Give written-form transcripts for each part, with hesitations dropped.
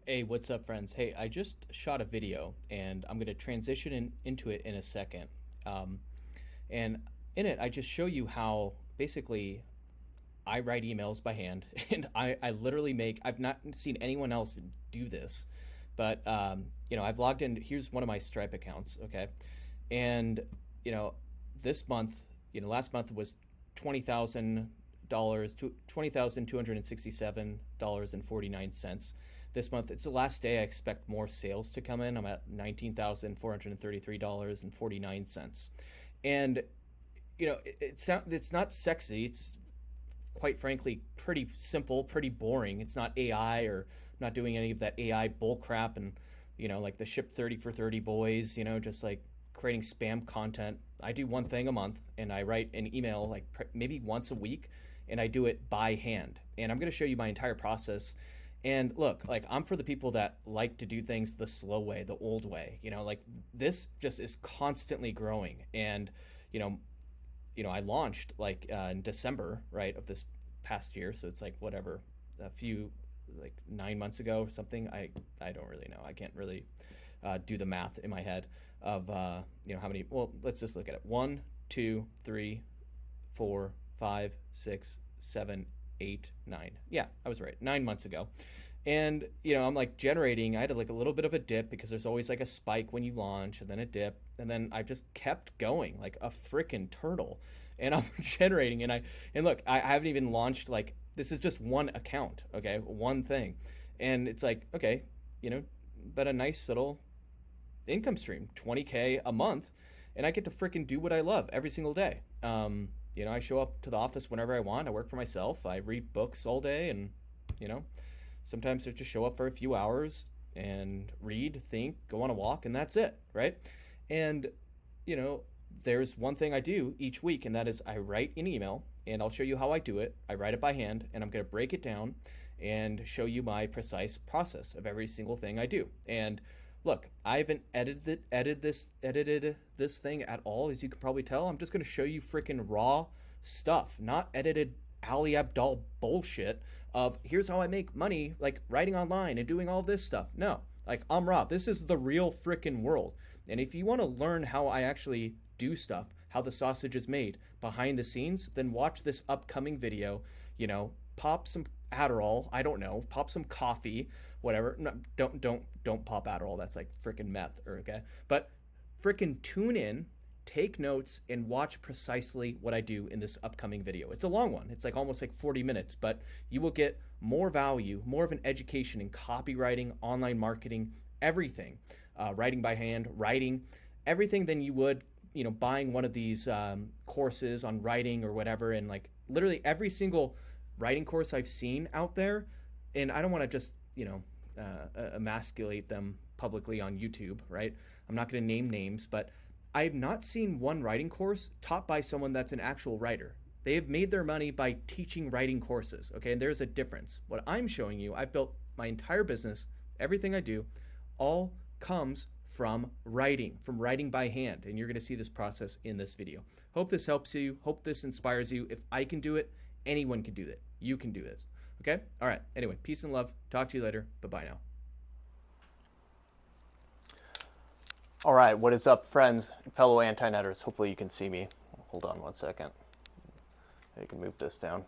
Hey, what's up, friends? Hey, I just shot a video and I'm going to transition into it in a second. Um, and in it, I just show you how basically I write emails by hand and I literally I've not seen anyone else do this, but, I've logged in. Here's one of my Stripe accounts, okay? And, you know, this month, last month was $20,000, $20,267.49. This month, it's the last day. I expect more sales to come in. I'm at $19,433.49. And, it's not sexy. It's quite frankly pretty simple, pretty boring. It's not AI or not doing any of that AI bull crap and like the ship 30 for 30 boys, just like creating spam content. I do one thing a month and I write an email like maybe once a week and I do it by hand. And I'm going to show you my entire process. And look, like I'm for the people that like to do things the slow way, the old way. Like this just is constantly growing. And you know, I launched like in December, right, of this past year. So it's like whatever, a few like 9 months ago or something. I don't really know. I can't really do the math in my head of how many. Well, let's just look at it. 1, 2, 3, 4, 5, 6, 7, 8, 9. Yeah, I was right. 9 months ago. And I'm like generating. I had like a little bit of a dip because there's always like a spike when you launch, and then a dip, and then I just kept going like a freaking turtle. And I'm generating, and look, I haven't even launched. Like this is just one account, okay, one thing, and it's like okay, but a nice little income stream, 20K a month, and I get to freaking do what I love every single day. I show up to the office whenever I want. I work for myself. I read books all day, and you know, sometimes I just show up for a few hours and read, think, go on a walk, and that's it, right? And you know, there's one thing I do each week, and that is I write an email, and I'll show you how I do it. I write it by hand, and I'm going to break it down and show you my precise process of every single thing I do. And look, I haven't edited this thing at all, as you can probably tell. I'm just going to show you freaking raw stuff, not edited Ali Abdal bullshit of here's how I make money, like writing online and doing all this stuff. No, like I'm raw. This is the real freaking world. And if you want to learn how I actually do stuff, how the sausage is made behind the scenes, then watch this upcoming video. Pop some Adderall. I don't know. Pop some coffee, whatever. No, don't pop Adderall. That's like freaking meth. Or okay, but freaking tune in, take notes, and watch precisely what I do in this upcoming video. It's a long one. It's like almost like 40 minutes, but you will get more value, more of an education in copywriting, online marketing, everything, writing by hand, writing, everything than you would buying one of these courses on writing or whatever. And like literally every single writing course I've seen out there, and I don't want to just emasculate them publicly on YouTube, right? I'm not going to name names, but I've not seen one writing course taught by someone that's an actual writer. They have made their money by teaching writing courses, okay? And there's a difference. What I'm showing you, I've built my entire business, everything I do, all comes from writing by hand. And you're going to see this process in this video. Hope this helps you. Hope this inspires you. If I can do it, anyone can do it. You can do this. Okay? All right. Anyway, peace and love. Talk to you later. Bye-bye now. All right, what is up, friends, fellow anti-netters? Hopefully you can see me. Hold on one second. You can move this down.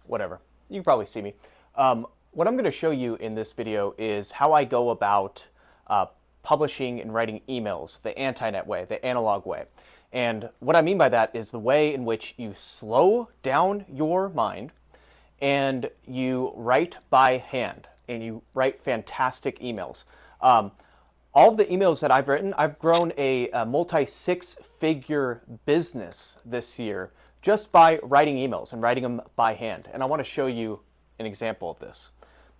Whatever. You can probably see me. What I'm going to show you in this video is how I go about publishing and writing emails the anti-net way, the analog way. And what I mean by that is the way in which you slow down your mind and you write by hand and you write fantastic emails. All of the emails that I've written, I've grown a multi-six-figure business this year just by writing emails and writing them by hand. And I want to show you an example of this.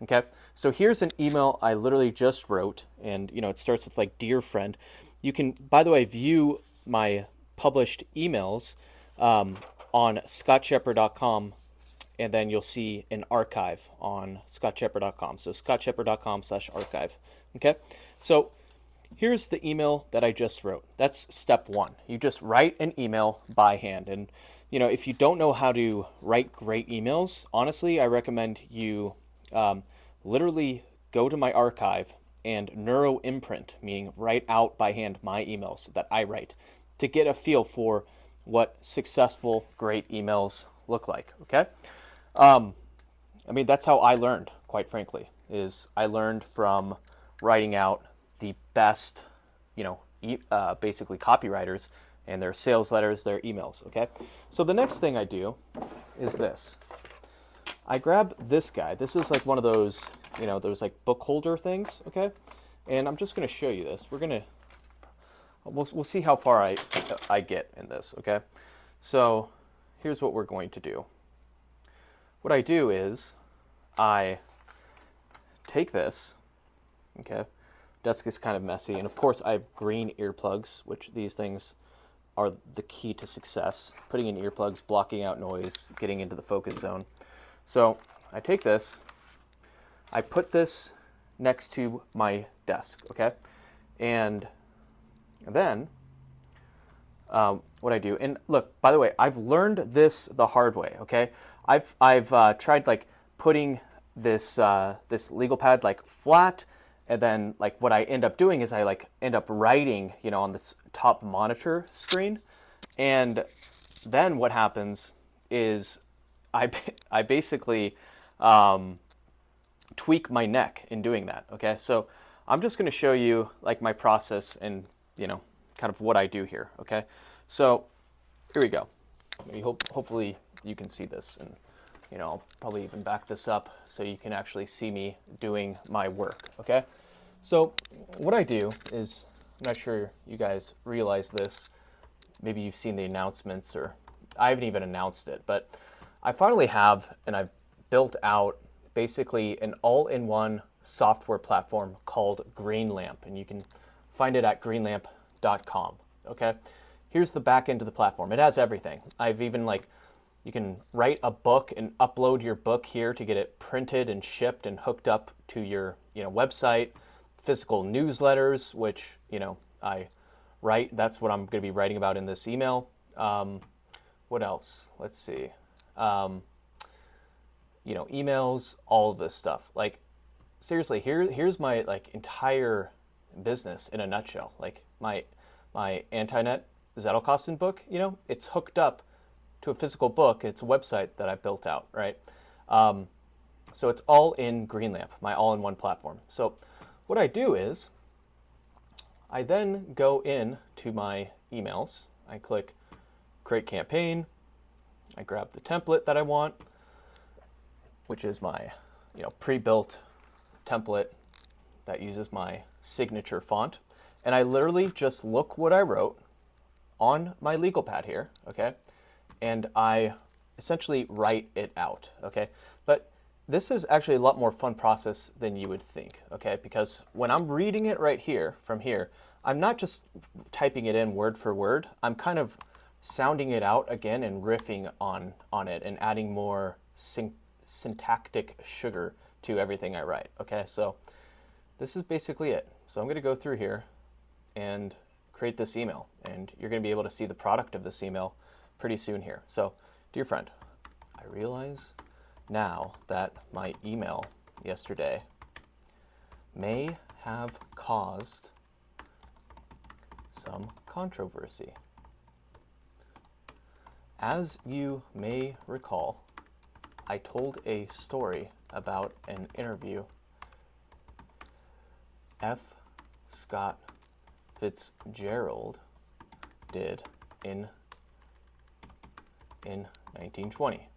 Okay, so here's an email I literally just wrote, and it starts with like "Dear friend." You can, by the way, view my published emails on scottshepard.com, and then you'll see an archive on scottshepard.com. So scottshepard.com/archive. Okay, so here's the email that I just wrote. That's step one. You just write an email by hand. And if you don't know how to write great emails, honestly, I recommend you literally go to my archive and neuro imprint, meaning write out by hand my emails that I write to get a feel for what successful, great emails look like. Okay. I mean, that's how I learned, quite frankly, is I learned from writing out the best, basically copywriters and their sales letters, their emails. Okay. So the next thing I do is this. I grab this guy. This is like one of those, those like book holder things, okay? And I'm just going to show you this. We'll see how far I get in this, okay? So here's what we're going to do. What I do is I take this, okay? Desk is kind of messy, and of course I have green earplugs, which these things are the key to success. Putting in earplugs, blocking out noise, getting into the focus zone. So I take this, I put this next to my desk, okay? And then what I do, and look, by the way, I've learned this the hard way, okay? I've tried like putting this this legal pad like flat, and then like what I end up doing is I like end up writing, on this top monitor screen, and then what happens is I basically tweak my neck in doing that. Okay, so I'm just going to show you like my process and kind of what I do here. Okay, so here we go. Hopefully you can see this, and I'll probably even back this up so you can actually see me doing my work. Okay, so what I do is, I'm not sure you guys realize this. Maybe you've seen the announcements, or I haven't even announced it, but I finally have, and I've built out basically an all-in-one software platform called Greenlamp, and you can find it at greenlamp.com. Okay, here's the back end of the platform. It has everything. I've even you can write a book and upload your book here to get it printed and shipped and hooked up to your website. Physical newsletters, which I write. That's what I'm going to be writing about in this email. What else? Let's see. Emails, all of this stuff. Like, seriously, here's my entire business in a nutshell. Like my Antinet Zettelkasten book, it's hooked up to a physical book. It's a website that I built out, right? So it's all in Greenlamp, my all-in-one platform. So what I do is I then go in to my emails. I click Create Campaign. I grab the template that I want, which is my pre-built template that uses my signature font. And I literally just look what I wrote on my legal pad here, okay? And I essentially write it out, okay? But this is actually a lot more fun process than you would think, okay? Because when I'm reading it right here, from here, I'm not just typing it in word for word. I'm kind of sounding it out again and riffing on it and adding more syntactic sugar to everything I write, okay? So this is basically it. So I'm going to go through here and create this email, and you're going to be able to see the product of this email pretty soon here. So, dear friend, I realize now that my email yesterday may have caused some controversy. As you may recall, I told a story about an interview F. Scott Fitzgerald did in 1920.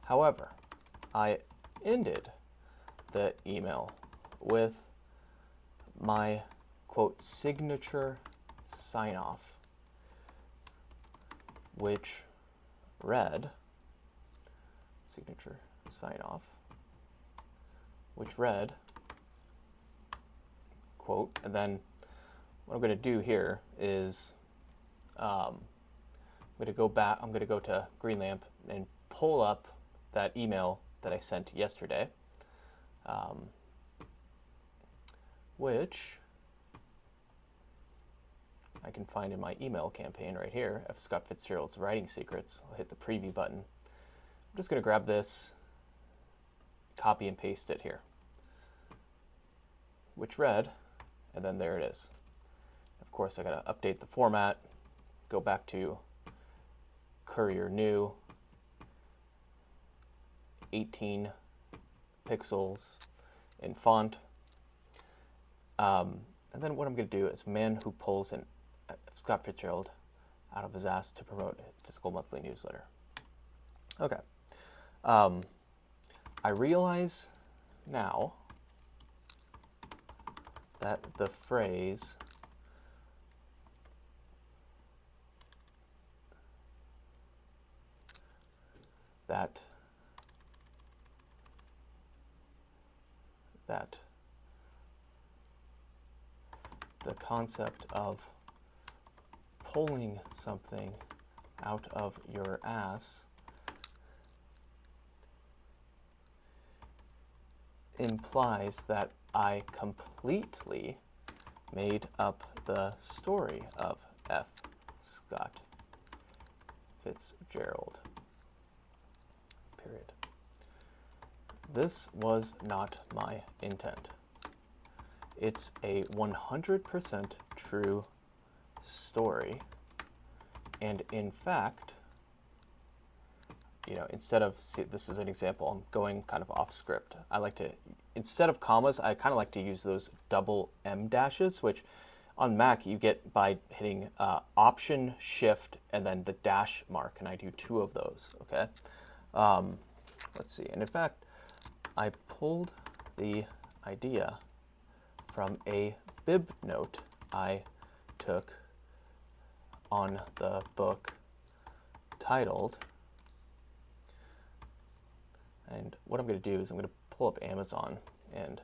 However, I ended the email with my, quote, signature sign-off, which read, signature sign-off, which read, quote, and then what I'm going to do here is I'm going to go back, I'm going to go to Greenlamp and pull up that email that I sent yesterday, which I can find in my email campaign right here, F. Scott Fitzgerald's Writing Secrets. I'll hit the preview button. I'm just going to grab this, copy and paste it here. which read, and then there it is. Of course, I got to update the format, go back to Courier New, 18 pixels in font. And then what I'm going to do is man who pulls an Scott Fitzgerald out of his ass to promote a physical monthly newsletter. Okay. I realize now that the phrase that the concept of pulling something out of your ass implies that I completely made up the story of F. Scott Fitzgerald. Period. This was not my intent. It's a 100% true story. And in fact, instead of, see, this is an example, I'm going kind of off script. I like to, instead of commas, I kind of like to use those double M dashes, which on Mac you get by hitting Option, Shift, and then the dash mark, and I do 2 of those, okay? Let's see, and in fact, I pulled the idea from a bib note I took on the book titled, and what I'm going to do is I'm going to pull up Amazon and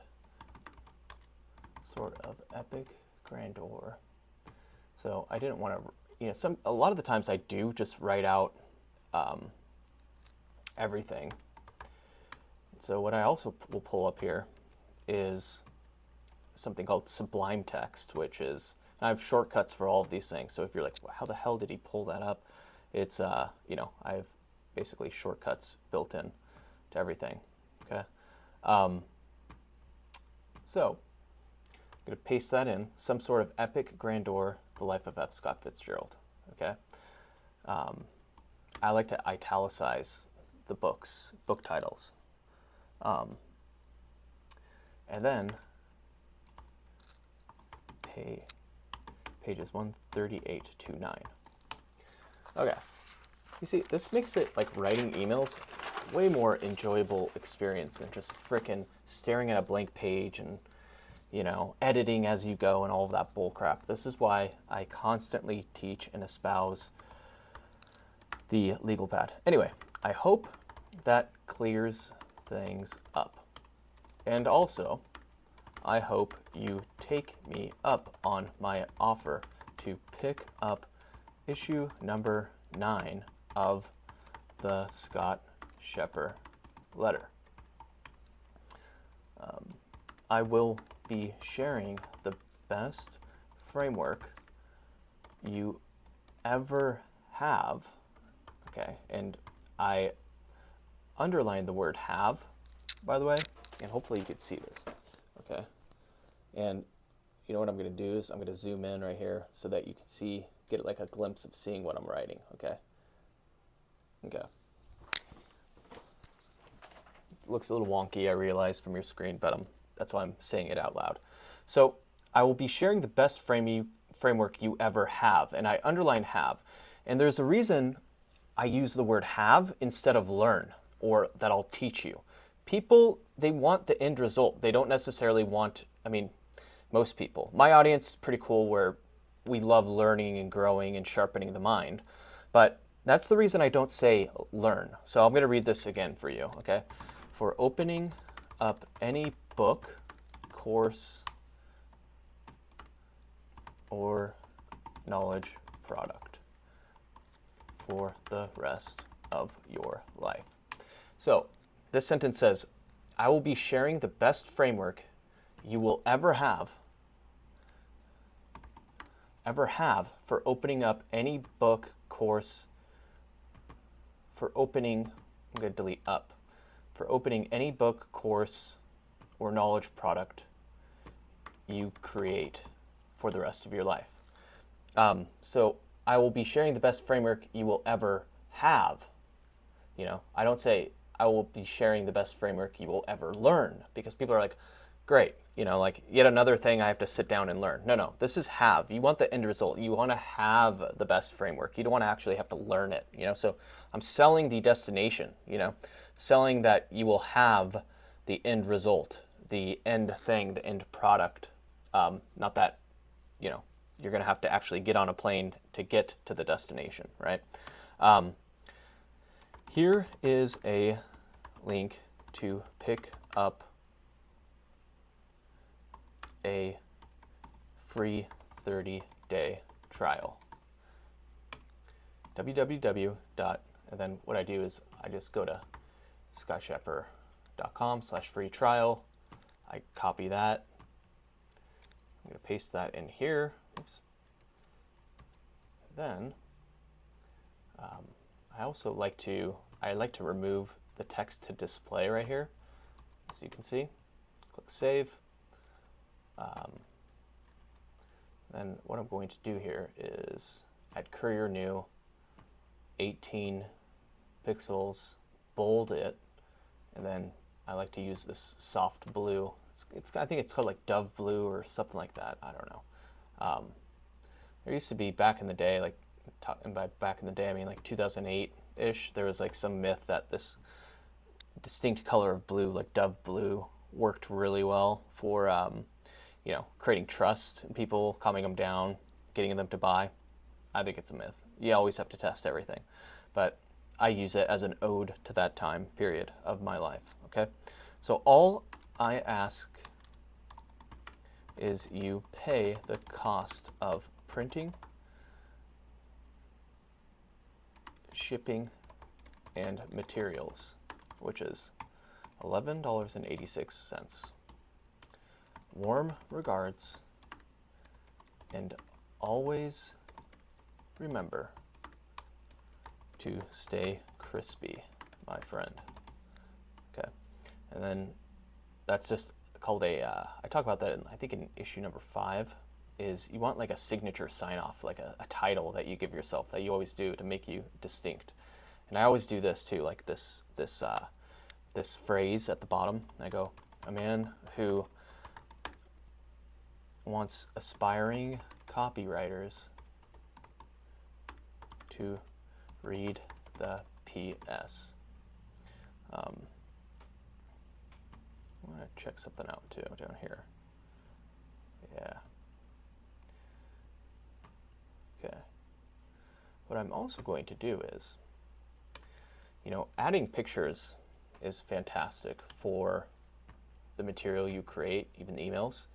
sort of epic grandeur. So I didn't want to, a lot of the times I do just write out everything. So what I also will pull up here is something called Sublime Text, which is, I have shortcuts for all of these things. So if you're like, well, how the hell did he pull that up? It's, I have basically shortcuts built in to everything, okay? So I'm going to paste that in, some sort of epic grandeur, the life of F. Scott Fitzgerald, okay? I like to italicize the book titles. And then pages 138 to 9. Okay. You see, this makes it, like writing emails, way more enjoyable experience than just frickin' staring at a blank page and, editing as you go and all of that bull crap. This is why I constantly teach and espouse the legal pad. Anyway, I hope that clears things up. And also, I hope you take me up on my offer to pick up issue number 9 of the Scott Scheper letter. I will be sharing the best framework you ever have. Okay, and I underlined the word have, by the way, and hopefully you could see this. Okay, and you know what I'm going to do is I'm going to zoom in right here so that you can get like a glimpse of seeing what I'm writing. Okay. Okay. It looks a little wonky, I realize, from your screen, but that's why I'm saying it out loud. So I will be sharing the best framework you ever have, and I underline have. And there's a reason I use the word have instead of learn, or that I'll teach you. People, they want the end result. They don't necessarily want, most people. My audience is pretty cool where we love learning and growing and sharpening the mind. But that's the reason I don't say learn. So I'm going to read this again for you, okay? For opening up any book, course, or knowledge product for the rest of your life. So this sentence says, I will be sharing the best framework you will ever have for opening up any book, course, for opening any book, course, or knowledge product you create for the rest of your life. So I will be sharing the best framework you will ever have. You know, I don't say I will be sharing the best framework you will ever learn, because people are like, great, you know, like yet another thing I have to sit down and learn. No, no, this is have. You want the end result. You want to have the best framework. You don't want to actually have to learn it, you know. So I'm selling the destination, you know, selling that you will have the end result, the end thing, the end product. Not that, you know, you're going to have to actually get on a plane to get to the destination, right? Here is a link to pick up a free 30-day trial. www. And then what I do is I just go to skyshepper.com/free trial. I copy that. I'm going to paste that in here. Oops. Then I also like to remove the text to display right here, as you can see. Click Save. Then what I'm going to do here is add Courier New, 18 pixels, bold it, and then I like to use this soft blue. I think it's called like Dove Blue or something like that. I don't know. There used to be back in the day, like, and by back in the day I mean like 2008-ish, there was like some myth that this distinct color of blue, like Dove Blue, worked really well for you know, creating trust in people, calming them down, getting them to buy. I think it's a myth. You always have to test everything, but I use it as an ode to that time period of my life. Okay, so all I ask is you pay the cost of printing, shipping, and materials, which is $11.86. Warm regards, and always remember to stay crispy, my friend. Okay, and then that's just called a, I talk about that in, I think in issue number 5, is you want like a signature sign off, like a title that you give yourself that you always do to make you distinct. And I always do this too, like this phrase at the bottom. I go, a man who wants aspiring copywriters to read the PS. I want to check something out too down here. Yeah. Okay. What I'm also going to do is, you know, adding pictures is fantastic for the material you create, even the emails.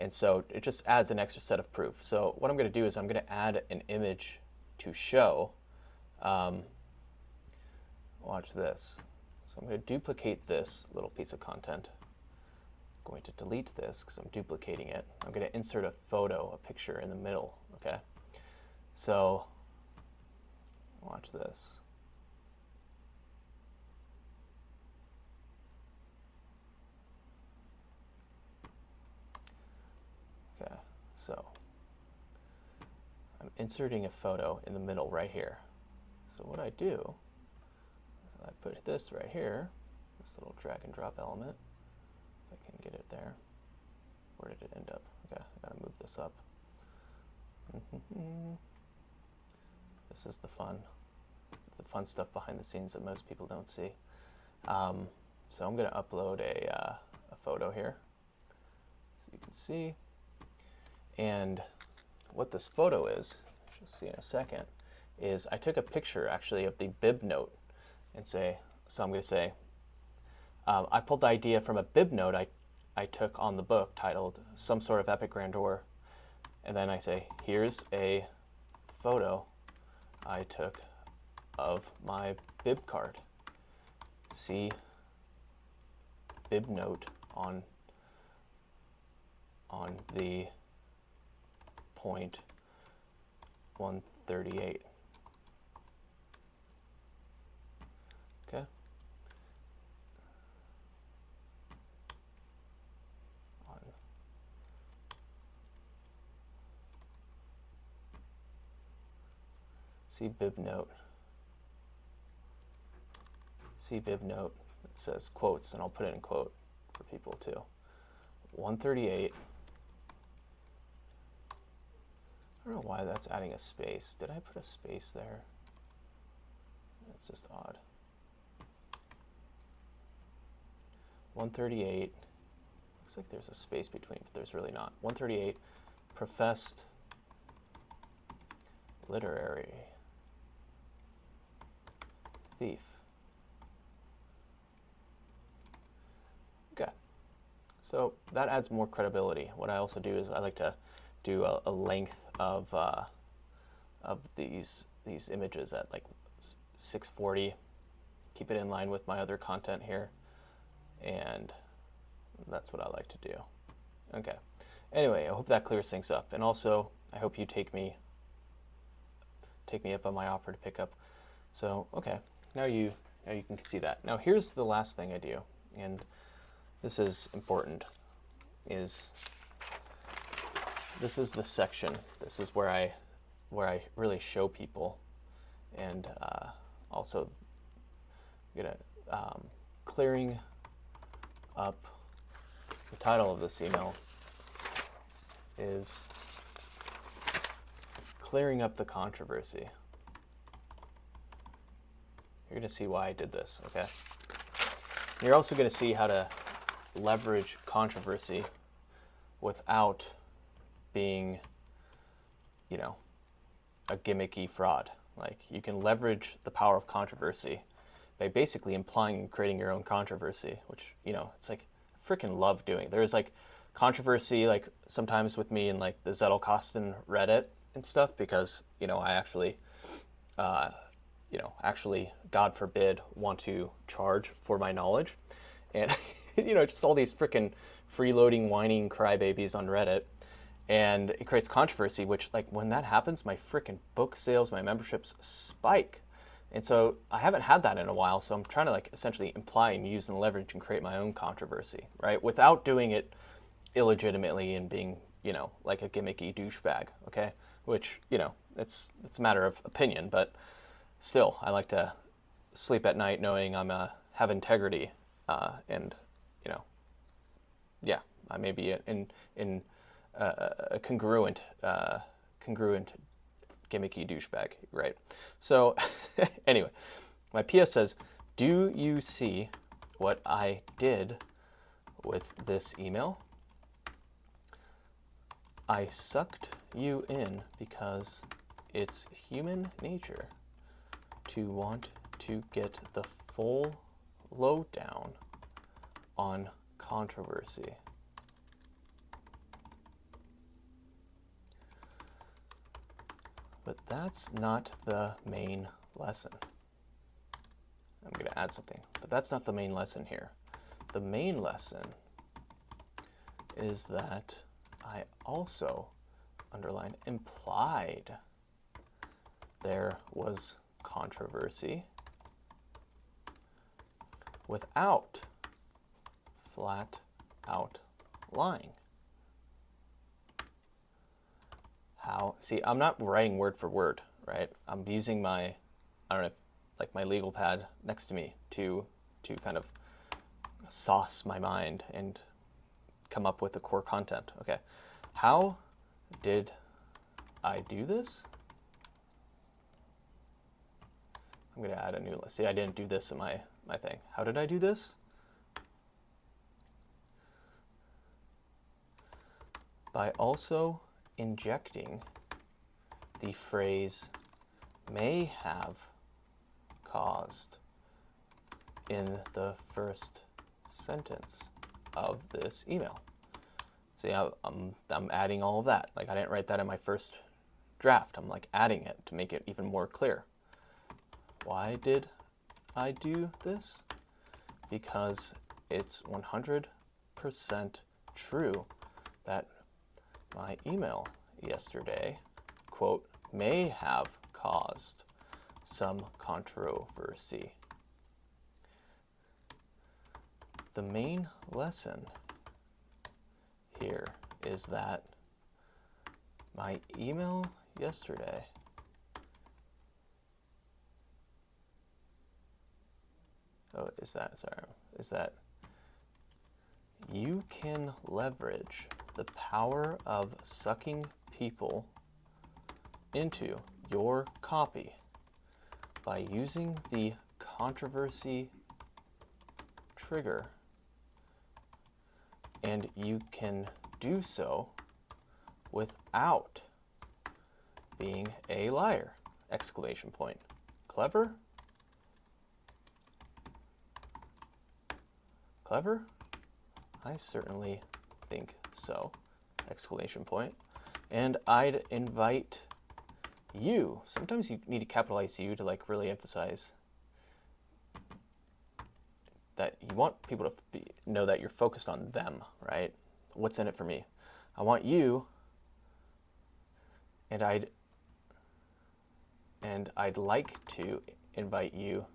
And so it just adds an extra set of proof. So what I'm going to do is I'm going to add an image to show. Watch this. So I'm going to duplicate this little piece of content. I'm going to delete this because I'm duplicating it. I'm going to insert a photo, a picture in the middle. Okay. So watch this. Okay, so I'm inserting a photo in the middle right here. So what I do is I put this right here, this little drag and drop element. If I can get it there. Where did it end up? Okay, I gotta move this up. This is the fun stuff behind the scenes that most people don't see. So I'm gonna upload a photo here, so you can see. And what this photo is, you'll see in a second, is I took a picture actually of the bib note and say, so I'm going to say, I pulled the idea from a bib note I took on the book titled Some Sort of Epic Grandeur, and then I say, here's a photo I took of my bib card. See bib note on the point 138. Okay. On See bib note. See bib note. It says quotes, and I'll put it in quote for people too. 138. I don't know why that's adding a space. Did I put a space there? That's just odd. 138. Looks like there's a space between, but there's really not. 138. Professed literary thief. Okay. So that adds more credibility. What I also do is I like to do a length of these images at like 640. Keep it in line with my other content here, and that's what I like to do. Okay. Anyway, I hope that clears things up, and also I hope you take me up on my offer to pick up. So okay, now you can see that. Now here's the last thing I do, and this is important. This is the section. This is where I really show people, and also clearing up. The title of this email is clearing up the controversy. You're going to see why I did this, okay? You're also going to see how to leverage controversy without being, you know, a gimmicky fraud. Like, you can leverage the power of controversy by basically implying and creating your own controversy, which, you know, it's like I freaking love doing. There's like controversy, like sometimes with me in like the Zettelkasten Reddit and stuff, because, you know, I actually, God forbid, want to charge for my knowledge. And, you know, just all these freaking freeloading, whining crybabies on Reddit. And it creates controversy, which, like, when that happens, my freaking book sales, my memberships spike. And so I haven't had that in a while, so I'm trying to, like, essentially imply and use and leverage and create my own controversy, right? Without doing it illegitimately and being, you know, like a gimmicky douchebag, okay? Which, you know, it's a matter of opinion, but still, I like to sleep at night knowing I'm have integrity, and, you know, yeah, I may be in a congruent gimmicky douchebag, right? So anyway, my PS says, do you see what I did with this email? I sucked you in because it's human nature to want to get the full lowdown on controversy. But that's not the main lesson. I'm going to add something, but that's not the main lesson here. The main lesson is that I also, underline, implied there was controversy without flat out lying. How? See, I'm not writing word for word, right? I'm using my, I don't know, like my legal pad next to me to kind of sauce my mind and come up with the core content. Okay, how did I do this? I'm going to add a new list. See, I didn't do this in my thing. How did I do this? By also injecting the phrase may have caused in the first sentence of this email. See, I'm adding all of that. Like, I didn't write that in my first draft. I'm like adding it to make it even more clear. Why did I do this? Because it's 100% true that my email yesterday, quote, may have caused some controversy. The main lesson here is that my email yesterday Oh, is that you can leverage the power of sucking people into your copy by using the controversy trigger, and you can do so without being a liar! Exclamation point. Clever? Clever? I certainly think so! Exclamation point. And I'd invite you. Sometimes you need to capitalize you to like really emphasize that you want people to know that you're focused on them, right? What's in it for me? I want you, and I'd like to invite you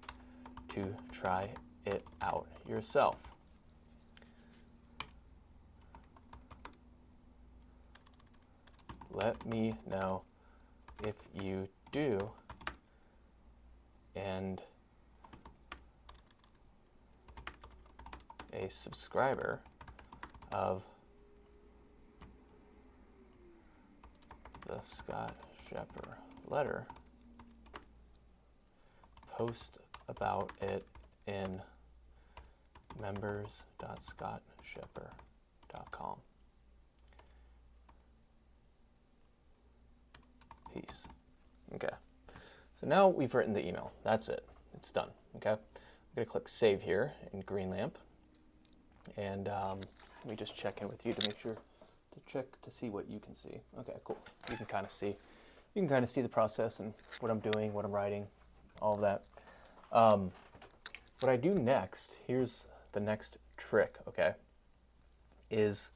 to try it out yourself. Let me know if you do, and a subscriber of the Scott Scheper letter, post about it in members.scottscheper.com. Peace. Okay. So now we've written the email. That's it. It's done. Okay. I'm going to click save here in Greenlamp. And let me just check in with you to make sure to see what you can see. Okay, cool. You can kind of see the process and what I'm doing, what I'm writing, all of that. What I do next, here's the next trick, okay, is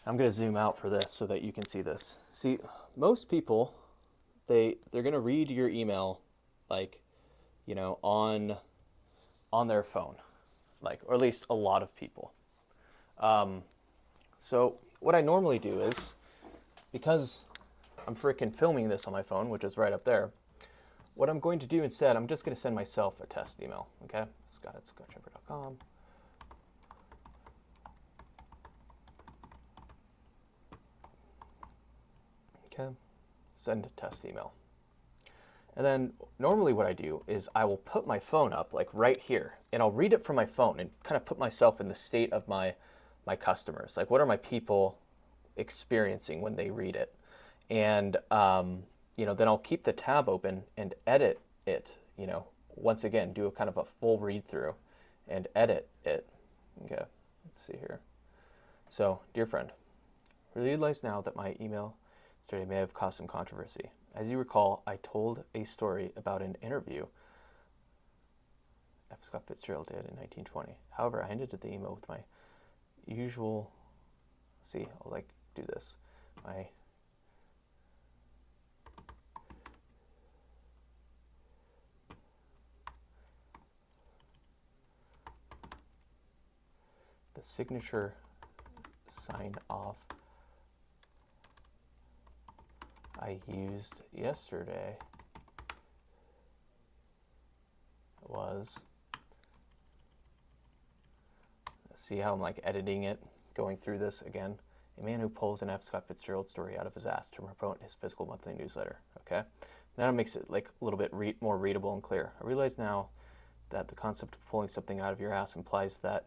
I'm going to zoom out for this so that you can see this. See, most people, they're going to read your email like, you know, on their phone, like, or at least a lot of people. So what I normally do is, because I'm freaking filming this on my phone, which is right up there, what I'm going to do instead, I'm just going to send myself a test email, okay? Scott@scottscheper.com. Okay, send test email. And then normally what I do is I will put my phone up like right here, and I'll read it from my phone and kind of put myself in the state of my customers. Like, what are my people experiencing when they read it? And you know, then I'll keep the tab open and edit it, you know, once again, do a kind of a full read through and edit it. Okay, let's see here. So, dear friend, realize now that my email yesterday may have caused some controversy. As you recall, I told a story about an interview F. Scott Fitzgerald did in 1920. However, I ended the email with my usual, see, I'll like do this, the signature sign off I used yesterday was, see how I'm like editing it, going through this again, a man who pulls an F. Scott Fitzgerald story out of his ass to promote his physical monthly newsletter, okay? Now it makes it like a little bit more readable and clear. I realize now that the concept of pulling something out of your ass implies that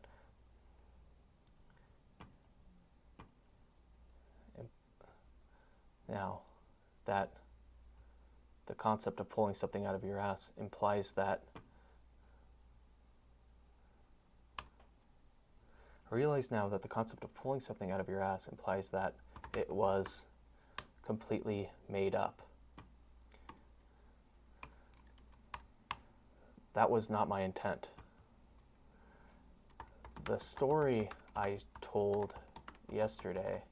the concept of pulling something out of your ass implies that I realize now that the concept of pulling something out of your ass implies that it was completely made up. That was not my intent. The story I told yesterday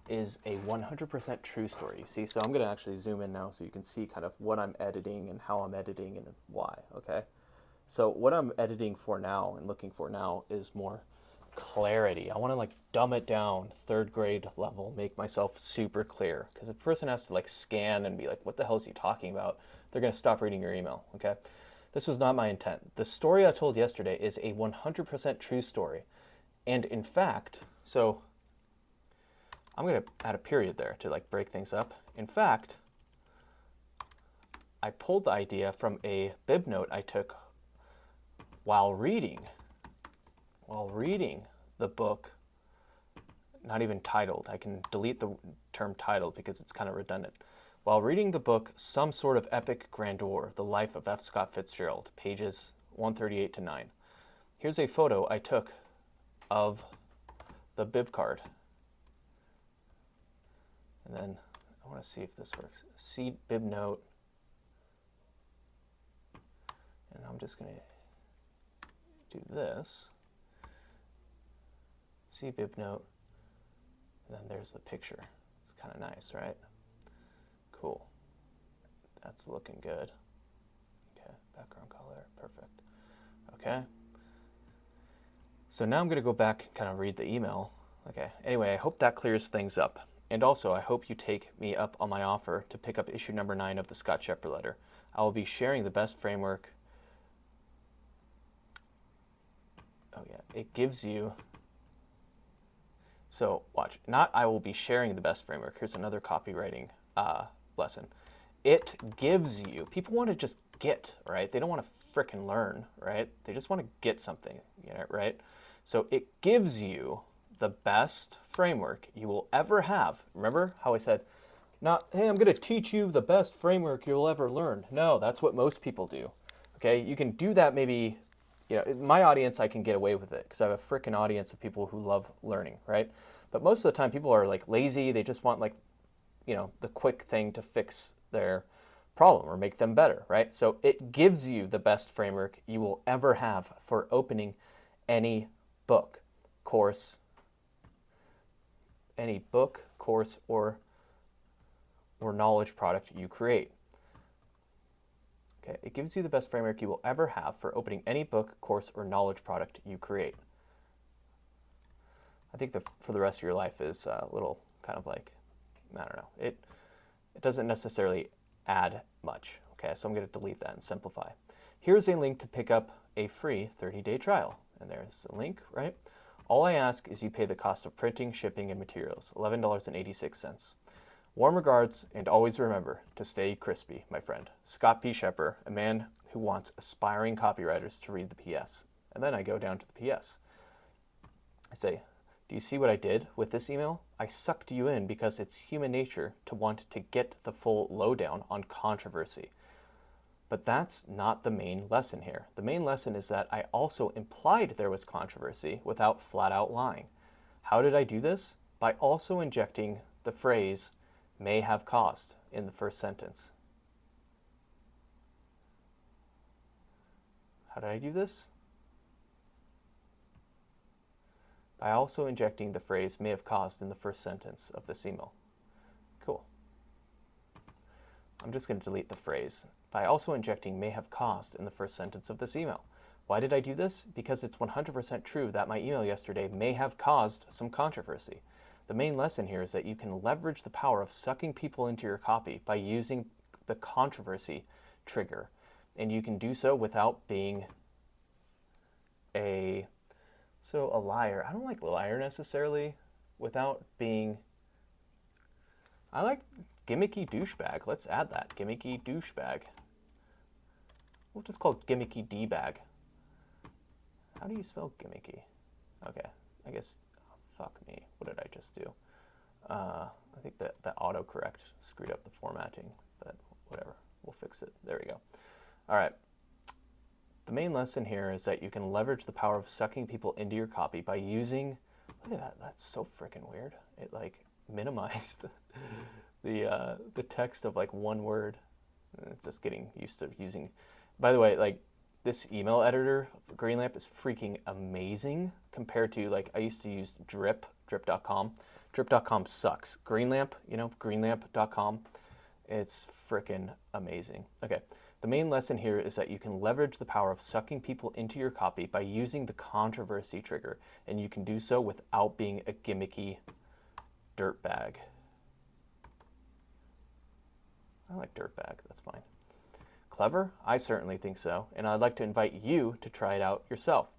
is a 100% true story. You see, so I'm going to actually zoom in now so you can see kind of what I'm editing and how I'm editing and why, okay? So what I'm editing for now and looking for now is more clarity. I want to like dumb it down, 3rd grade level, make myself super clear. Because if a person has to like scan and be like, what the hell is he talking about? They're going to stop reading your email, okay? This was not my intent. The story I told yesterday is a 100% true story. And in fact, so I'm going to add a period there to like break things up. In fact, I pulled the idea from a bib note I took while reading the book, not even titled. I can delete the term titled because it's kind of redundant. While reading the book, Some Sort of Epic Grandeur, The Life of F. Scott Fitzgerald, pages 138 to 9. Here's a photo I took of the bib card. And then I want to see if this works. See bib note. And I'm just going to do this. See bib note. And then there's the picture. It's kind of nice, right? Cool. That's looking good. Okay, background color, perfect. Okay. So now I'm going to go back and kind of read the email. Okay, anyway, I hope that clears things up. And also, I hope you take me up on my offer to pick up issue number 9 of the Scott Scheper letter. I will be sharing the best framework. Oh yeah, it gives you... So watch, not I will be sharing the best framework. Here's another copywriting lesson. It gives you, people want to just get, right? They don't want to frickin' learn, right? They just want to get something, you know, right? So it gives you the best framework you will ever have. Remember how I said, not, hey, I'm going to teach you the best framework you'll ever learn. No, that's what most people do. Okay, you can do that maybe, you know, my audience, I can get away with it because I have a frickin' audience of people who love learning, right? But most of the time people are like lazy. They just want like, you know, the quick thing to fix their problem or make them better, right? So it gives you the best framework you will ever have for opening any book, course, or knowledge product you create. Okay, it gives you the best framework you will ever have for opening any book, course, or knowledge product you create. I think for the rest of your life is a little kind of like, I don't know. It doesn't necessarily add much. Okay, so I'm going to delete that and simplify. Here's a link to pick up a free 30-day trial. And there's a link, right? All I ask is you pay the cost of printing, shipping, and materials, $11.86. Warm regards, and always remember to stay crispy, my friend. Scott P. Scheper, a man who wants aspiring copywriters to read the PS. And then I go down to the PS. I say, do you see what I did with this email? I sucked you in because it's human nature to want to get the full lowdown on controversy. But that's not the main lesson here. The main lesson is that I also implied there was controversy without flat out lying. How did I do this? By also injecting the phrase may have caused in the first sentence. How did I do this? By also injecting the phrase may have caused in the first sentence of this email. Cool. I'm just going to delete the phrase. By also injecting may have caused in the first sentence of this email. Why did I do this? Because it's 100% true that my email yesterday may have caused some controversy. The main lesson here is that you can leverage the power of sucking people into your copy by using the controversy trigger. And you can do so without being a liar. I don't like liar necessarily. Without being, I like gimmicky douchebag. Let's add that. Gimmicky douchebag. We'll just call it gimmicky D-bag. How do you spell gimmicky? Okay, I guess, oh, fuck me. What did I just do? I think that autocorrect screwed up the formatting, but whatever. We'll fix it. There we go. All right. The main lesson here is that you can leverage the power of sucking people into your copy by using, look at that, that's so freaking weird. It like minimized the text of like one word. It's just getting used to using, by the way, like this email editor, Greenlamp, is freaking amazing compared to like, I used to use drip.com. Drip.com sucks. Greenlamp, you know, greenlamp.com, it's freaking amazing. Okay. The main lesson here is that you can leverage the power of sucking people into your copy by using the controversy trigger, and you can do so without being a gimmicky dirtbag. I like dirtbag, that's fine. Clever? I certainly think so, and I'd like to invite you to try it out yourself.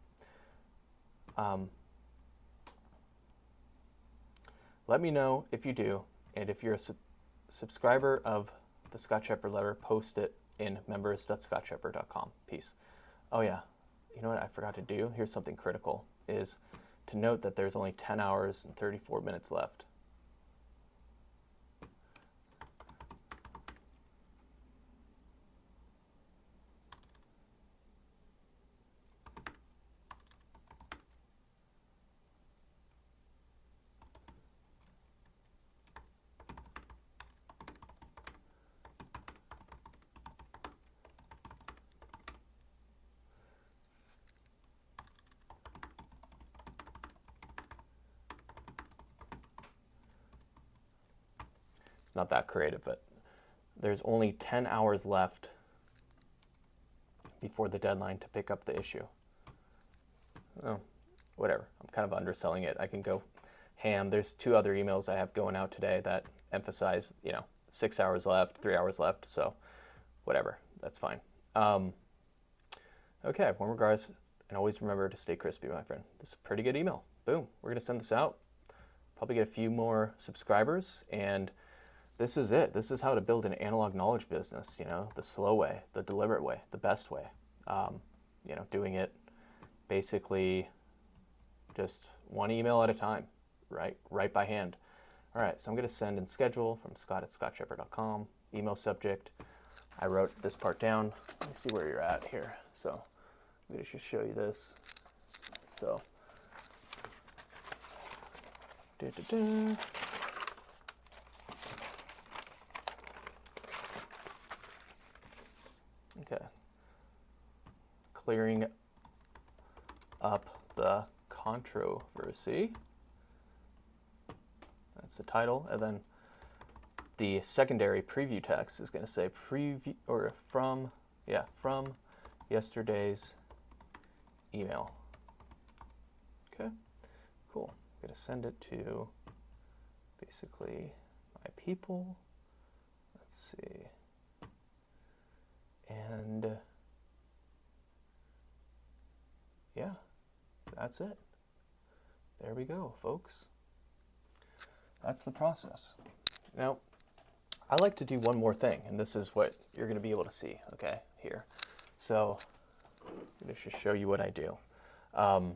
Let me know if you do, and if you're a subscriber of the Scott Scheper letter, post it in members.scottscheper.com. Peace. Oh yeah, you know what I forgot to do? Here's something critical, is to note that there's only 10 hours and 34 minutes left. Not that creative, but there's only 10 hours left before the deadline to pick up the issue. Oh, whatever. I'm kind of underselling it. I can go ham. There's 2 other emails I have going out today that emphasize, 6 hours left, 3 hours left. So whatever, that's fine. Okay, warm regards, and always remember to stay crispy, my friend. This is a pretty good email. Boom, we're gonna send this out. Probably get a few more subscribers, and this is it. This is how to build an analog knowledge business, the slow way, the deliberate way, the best way. Doing it basically just one email at a time, right by hand. All right, so I'm going to send and schedule from scott@scottscheper.com, email subject. I wrote this part down. Let me see where you're at here. So I'm going to just show you this. So, okay, clearing up the controversy. That's the title, and then the secondary preview text is going to say preview, or from yesterday's email. Okay, cool. I'm going to send it to basically my people. Let's see. And yeah, that's it. There we go, folks. That's the process. Now, I like to do one more thing, and this is what you're going to be able to see, okay, here. So I'm going to just show you what I do. What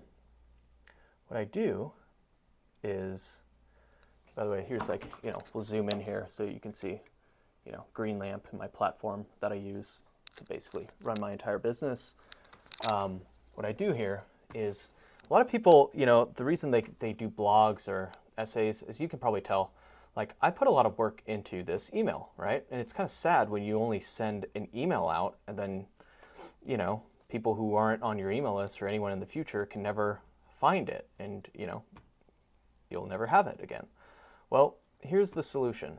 I do is, by the way, here's we'll zoom in here so you can see, green lamp in my platform that I use to basically run my entire business. What I do here is, a lot of people, the reason they do blogs or essays is, you can probably tell, I put a lot of work into this email, right? And it's kind of sad when you only send an email out and then, people who aren't on your email list or anyone in the future can never find it, and, you'll never have it again. Well, here's the solution.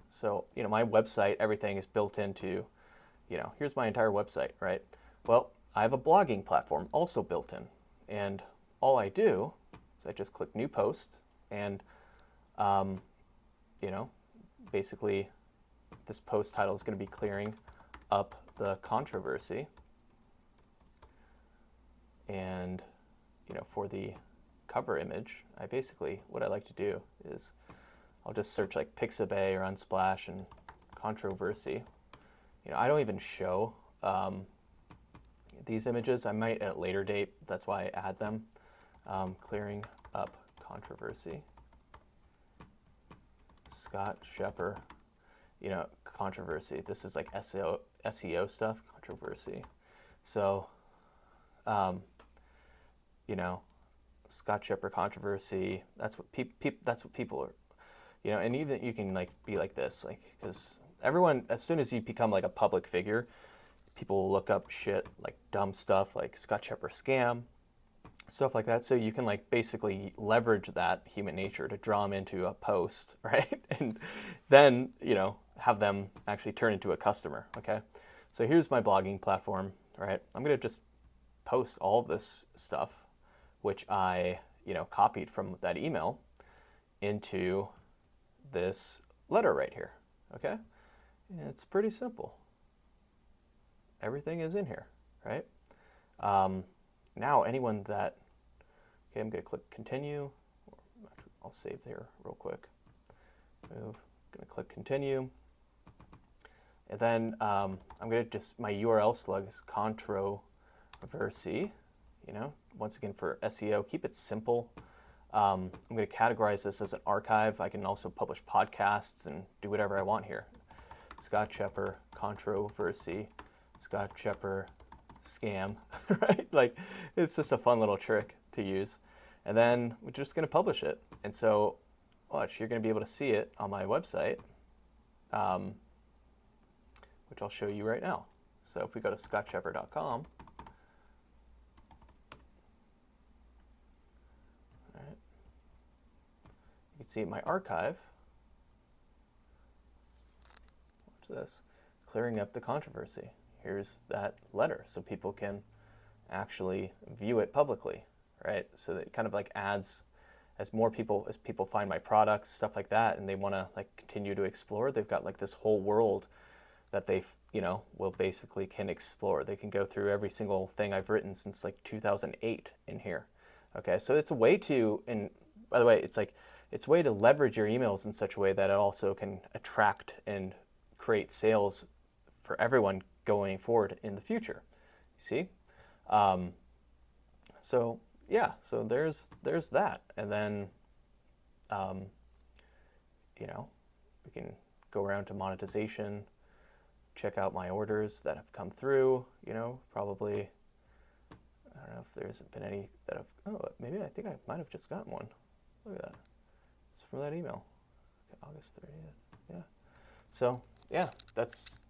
So, my website, everything is built into, here's my entire website, right? Well, I have a blogging platform also built in, and all I do is I just click new post, and basically this post title is going to be clearing up the controversy, and for the cover image, what I like to do is I'll just search Pixabay or Unsplash and controversy. I don't even show these images. I might at a later date. That's why I add them. Clearing up controversy. Scott Scheper, controversy. This is SEO stuff, controversy. So, Scott Scheper controversy. That's what people are, and even you can be like this, because everyone, as soon as you become a public figure, people will look up shit dumb stuff like Scott Scheper scam, stuff like that. So you can basically leverage that human nature to draw them into a post, right? And then, have them actually turn into a customer, okay? So here's my blogging platform, right? I'm going to just post all this stuff, which I, copied from that email, into this letter right here, okay? And it's pretty simple. everything is in here, right? Now anyone that, okay, I'm going to click continue. I'll save there real quick. Move, I'm going to click continue. And then I'm going to just, my URL slug is controversy, you know, once again for SEO, keep it simple. I'm going to categorize this as an archive. I can also publish podcasts and do whatever I want here. Scott Scheper, controversy, Scott Scheper, scam, right? Like, it's just a fun little trick to use. And then we're just going to publish it. And so, watch, you're going to be able to see it on my website, which I'll show you right now. So if we go to scottscheper.com, all right, you can see my archive. Watch this, clearing up the controversy. Here's that letter, so people can actually view it publicly, right? So that it kind of like adds, as people find my products, stuff like that, and they want to like continue to explore, they've got like this whole world that they, you know, will basically can explore. They can go through every single thing I've written since like 2008 in here. Okay, so it's a way to, and by the way, it's a way to leverage your emails in such a way that it also can attract and create sales for everyone going forward in the future. See? So yeah, so there's that, and then you know, we can go around to monetization, check out my orders that have come through. You know, probably, I don't know if there's been any that have, oh, maybe I think I might have just gotten one. Look at that, it's from that email. Okay, August 30th. Yeah. So yeah, that's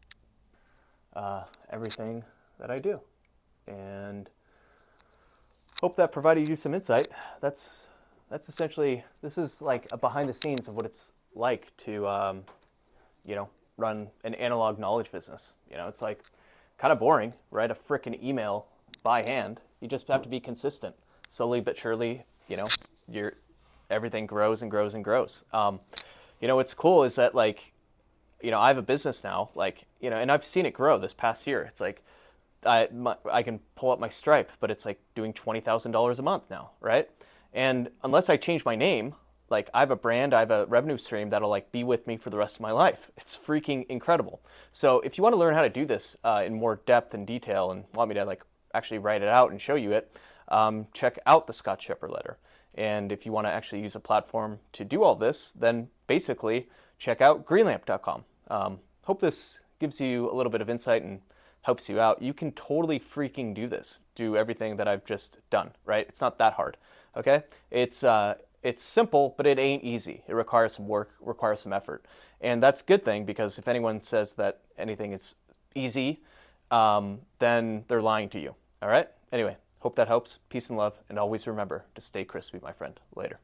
everything that I do, and hope that provided you some insight. That's essentially, this is like a behind the scenes of what it's like to you know, run an analog knowledge business. You know, it's like kind of boring, write a frickin' email by hand. You just have to be consistent. Slowly but surely, you know, everything grows and grows and grows. You know, what's cool is that, like, you know, I have a business now, like, you know, and I've seen it grow this past year. It's like, I can pull up my Stripe, but it's like doing $20,000 a month now, right? And unless I change my name, like, I have a brand, I have a revenue stream that'll like be with me for the rest of my life. It's freaking incredible. So if you want to learn how to do this in more depth and detail, and want me to like actually write it out and show you it, check out the Scott Scheper letter. And if you want to actually use a platform to do all this, then basically check out greenlamp.com. Hope this gives you a little bit of insight and helps you out. You can totally freaking do this. Do everything that I've just done, right? It's not that hard, okay? It's simple, but it ain't easy. It requires some work, requires some effort. And that's a good thing, because if anyone says that anything is easy, then they're lying to you, all right? Anyway, hope that helps. Peace and love, and always remember to stay crispy, my friend. Later.